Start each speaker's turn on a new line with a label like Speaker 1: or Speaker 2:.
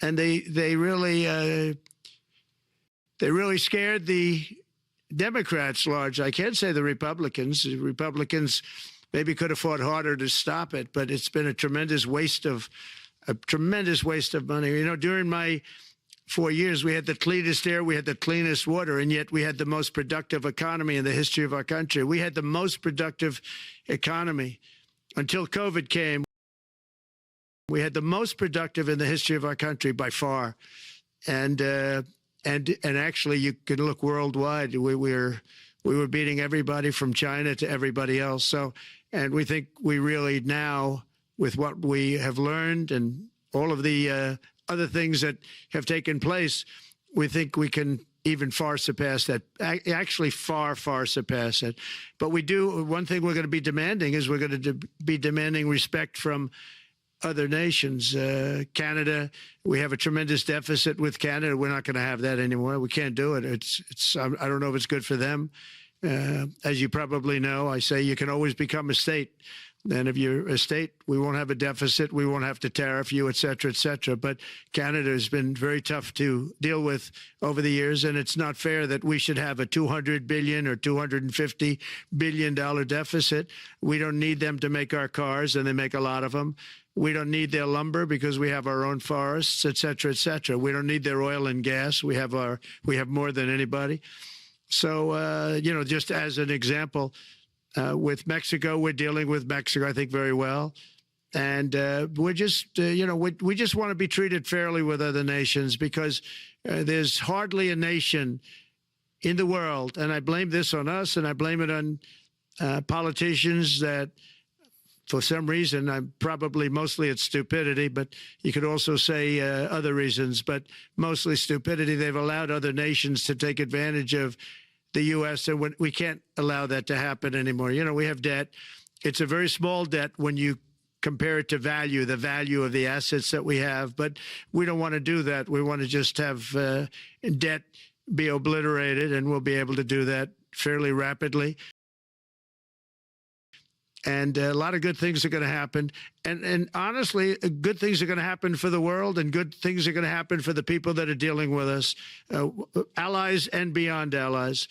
Speaker 1: and they really scared the Democrats large. I can't say the Republicans. The Republicans maybe could have fought harder to stop it, but it's been a tremendous waste of money. You know, during my 4 years, we had the cleanest air, we had the cleanest water, and yet we had the most productive economy in the history of our country. We had the most productive economy until COVID came. We had the most productive in the history of our country by far, and actually, you can look worldwide. We were beating everybody from China to everybody else. So, and we think we really now, with what we have learned and all of the other things that have taken place, we think we can even far surpass that. Actually, far surpass it. But we do. One thing we're going to be demanding is we're going to be demanding respect from other nations. Canada, we have a tremendous deficit with Canada. We're not going to have that anymore. We can't do it. I don't know if it's good for them. As you probably know, I say you can always become a state. And if you're a state, we won't have a deficit. We won't have to tariff you, et cetera, et cetera. But Canada has been very tough to deal with over the years. And it's not fair that we should have a $200 billion or $250 billion deficit. We don't need them to make our cars, and they make a lot of them. We don't need their lumber because we have our own forests, et cetera, et cetera. We don't need their oil and gas. We have more than anybody. So, you know, just as an example, with Mexico, we're dealing with Mexico, I think, very well. And we're just, you know, we just want to be treated fairly with other nations, because there's hardly a nation in the world, and I blame this on us, and I blame it on politicians that, for some reason, mostly it's stupidity, but you could also say other reasons, but mostly stupidity. They've allowed other nations to take advantage of the U.S., and we can't allow that to happen anymore. You know, we have debt. It's a very small debt when you compare it to the value of the assets that we have, but we don't want to do that. We want to just have debt be obliterated, and we'll be able to do that fairly rapidly. And a lot of good things are going to happen. And honestly, good things are going to happen for the world, and good things are going to happen for the people that are dealing with us, allies and beyond allies.